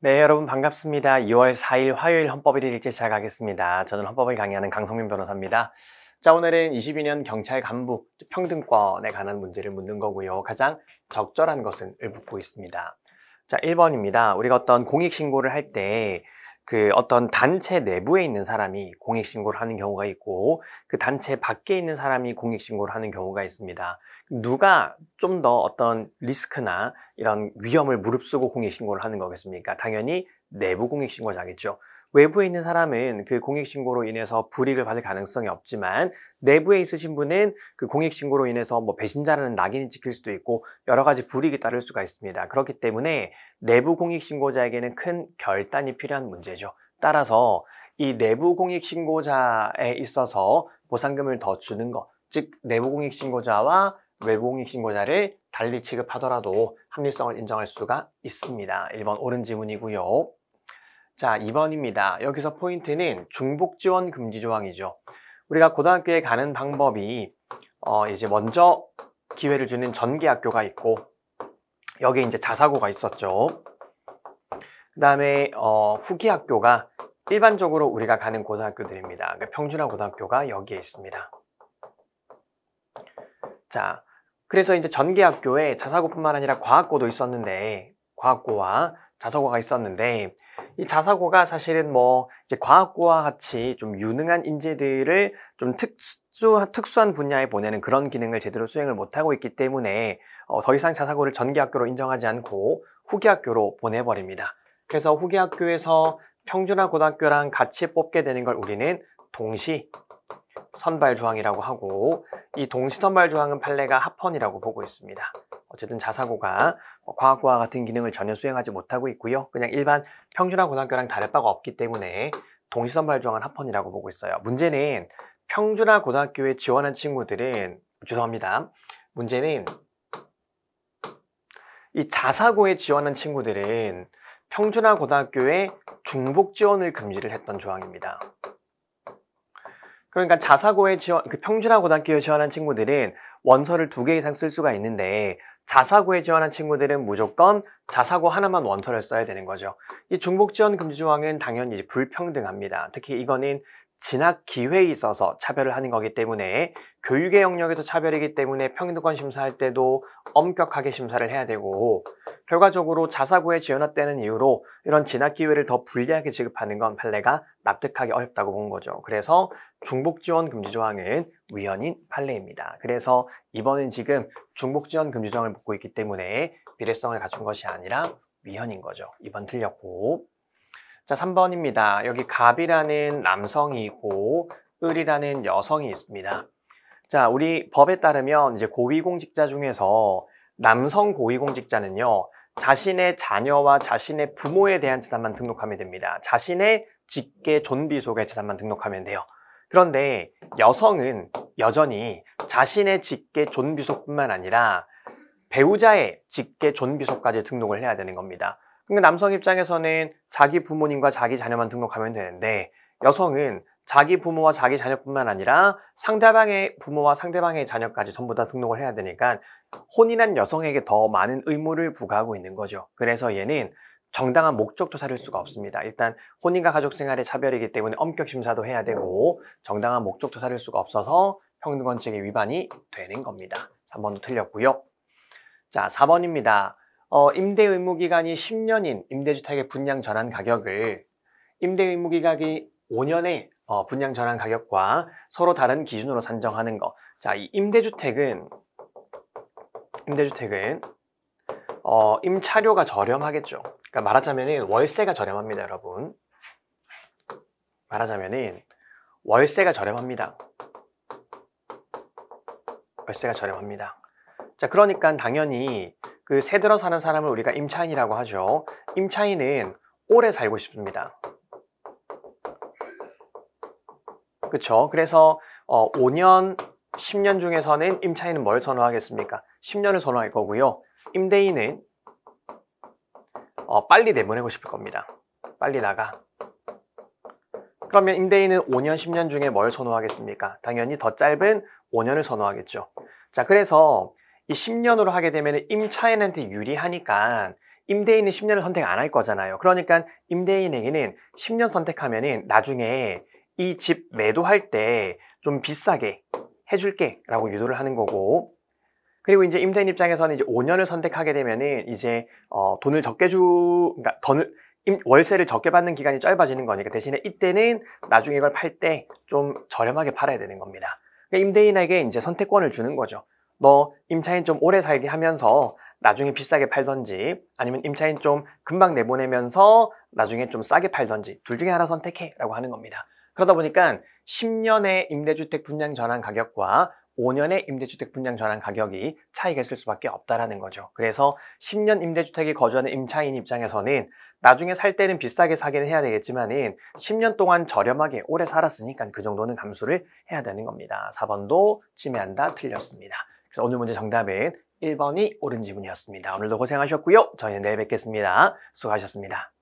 네, 여러분 반갑습니다. 2월 4일 화요일 헌법 1일째 시작하겠습니다. 저는 헌법을 강의하는 강성민 변호사입니다. 자, 오늘은 22년 경찰 간부 평등권에 관한 문제를 묻는 거고요. 가장 적절한 것은을 묻고 있습니다. 자, 1번입니다. 우리가 어떤 공익신고를 할 때 어떤 단체 내부에 있는 사람이 공익신고를 하는 경우가 있고 그 단체 밖에 있는 사람이 공익신고를 하는 경우가 있습니다. 누가 좀 더 어떤 리스크나 이런 위험을 무릅쓰고 공익신고를 하는 거겠습니까? 당연히 내부 공익신고자겠죠. 외부에 있는 사람은 그 공익신고로 인해서 불이익을 받을 가능성이 없지만 내부에 있으신 분은 그 공익신고로 인해서 뭐 배신자라는 낙인이 찍힐 수도 있고 여러 가지 불이익이 따를 수가 있습니다. 그렇기 때문에 내부 공익신고자에게는 큰 결단이 필요한 문제죠. 따라서 이 내부 공익신고자에 있어서 보상금을 더 주는 것, 즉 내부 공익신고자와 외부 공익신고자를 달리 취급하더라도 합리성을 인정할 수가 있습니다. 1번 옳은 지문이고요. 자, 2번입니다. 여기서 포인트는 중복 지원 금지 조항이죠. 우리가 고등학교에 가는 방법이 이제 먼저 기회를 주는 전개학교가 있고 여기에 이제 자사고가 있었죠. 그 다음에 후기학교가 일반적으로 우리가 가는 고등학교들입니다. 그러니까 평준화 고등학교가 여기에 있습니다. 자, 그래서 이제 전개학교에 자사고뿐만 아니라 과학고도 있었는데 과학고와 자사고가 있었는데 이 자사고가 사실은 뭐 이제 과학고와 같이 좀 유능한 인재들을 좀 특수한 분야에 보내는 그런 기능을 제대로 수행을 못하고 있기 때문에 더 이상 자사고를 전개학교로 인정하지 않고 후기학교로 보내버립니다. 그래서 후기학교에서 평준화 고등학교랑 같이 뽑게 되는 걸 우리는 동시 선발 조항이라고 하고 이 동시 선발 조항은 판례가 합헌이라고 보고 있습니다. 어쨌든 자사고가 과학고와 같은 기능을 전혀 수행하지 못하고 있고요. 그냥 일반 평준화 고등학교랑 다를 바가 없기 때문에 동시 선발 조항은 합헌이라고 보고 있어요. 문제는 평준화 고등학교에 지원한 친구들은 죄송합니다. 문제는 이 자사고에 지원한 친구들은 평준화 고등학교에 중복 지원을 금지를 했던 조항입니다. 그러니까 자사고에 평준화 고등학교에 지원한 친구들은 원서를 2개 이상 쓸 수가 있는데 자사고에 지원한 친구들은 무조건 자사고 하나만 원서를 써야 되는 거죠. 이 중복 지원 금지 조항은 당연히 이제 불평등합니다. 특히 이거는 진학 기회에 있어서 차별을 하는 거기 때문에 교육의 영역에서 차별이기 때문에 평등권 심사할 때도 엄격하게 심사를 해야 되고 결과적으로 자사고에 지원했다는 이유로 이런 진학 기회를 더 불리하게 지급하는 건 판례가 납득하기 어렵다고 본 거죠. 그래서 중복 지원 금지 조항은 위헌인 판례입니다. 그래서 이번은 지금 중복 지원 금지 조항을 묻고 있기 때문에 비례성을 갖춘 것이 아니라 위헌인 거죠. 2번 틀렸고. 자, 3번입니다. 여기 갑이라는 남성이 있고 을이라는 여성이 있습니다. 자, 우리 법에 따르면 이제 고위공직자 중에서 남성 고위공직자는요, 자신의 자녀와 자신의 부모에 대한 재산만 등록하면 됩니다. 자신의 직계 존비 속의 재산만 등록하면 돼요. 그런데 여성은 여전히 자신의 직계 존비속뿐만 아니라 배우자의 직계 존비속까지 등록을 해야 되는 겁니다. 그러니까 남성 입장에서는 자기 부모님과 자기 자녀만 등록하면 되는데 여성은 자기 부모와 자기 자녀뿐만 아니라 상대방의 부모와 상대방의 자녀까지 전부 다 등록을 해야 되니까 혼인한 여성에게 더 많은 의무를 부과하고 있는 거죠. 그래서 얘는 정당한 목적 조사를 수가 없습니다. 일단 혼인과 가족 생활의 차별이기 때문에 엄격 심사도 해야 되고 정당한 목적 조사를 수가 없어서 평등원칙의 위반이 되는 겁니다. 3번도 틀렸고요. 자, 4번입니다. 임대 의무 기간이 10년인 임대주택의 분양 전환 가격을 임대 의무 기간이 5년의 분양 전환 가격과 서로 다른 기준으로 산정하는 것. 자, 이 임대주택은 임차료가 저렴하겠죠. 그러니까 말하자면은 월세가 저렴합니다, 여러분. 말하자면은 월세가 저렴합니다. 월세가 저렴합니다. 자, 그러니까 당연히 그 새 들어 사는 사람을 우리가 임차인이라고 하죠. 임차인은 오래 살고 싶습니다. 그렇죠? 그래서 5년, 10년 중에서는 임차인은 뭘 선호하겠습니까? 10년을 선호할 거고요. 임대인은 빨리 내보내고 싶을 겁니다. 빨리 나가. 그러면 임대인은 5년, 10년 중에 뭘 선호하겠습니까? 당연히 더 짧은 5년을 선호하겠죠. 자, 그래서 이 10년으로 하게 되면 임차인한테 유리하니까 임대인은 10년을 선택 안 할 거잖아요. 그러니까 임대인에게는 10년 선택하면은 나중에 이 집 매도할 때 좀 비싸게 해줄게 라고 유도를 하는 거고, 그리고 이제 임대인 입장에서는 이제 5년을 선택하게 되면은 이제 돈을 적게 그러니까 월세를 적게 받는 기간이 짧아지는 거니까 대신에 이때는 나중에 이걸 팔 때 좀 저렴하게 팔아야 되는 겁니다. 그러니까 임대인에게 이제 선택권을 주는 거죠. 너 임차인 좀 오래 살게 하면서 나중에 비싸게 팔던지, 아니면 임차인 좀 금방 내보내면서 나중에 좀 싸게 팔던지 둘 중에 하나 선택해 라고 하는 겁니다. 그러다 보니까 10년의 임대주택 분양 전환 가격과 5년의 임대주택 분양 전환 가격이 차이가 있을 수밖에 없다라는 거죠. 그래서 10년 임대주택에 거주하는 임차인 입장에서는 나중에 살 때는 비싸게 사기는 해야 되겠지만은 10년 동안 저렴하게 오래 살았으니까 그 정도는 감수를 해야 되는 겁니다. 4번도 침해한다 틀렸습니다. 그래서 오늘 문제 정답은 1번이 옳은 지문이었습니다. 오늘도 고생하셨고요. 저희는 내일 뵙겠습니다. 수고하셨습니다.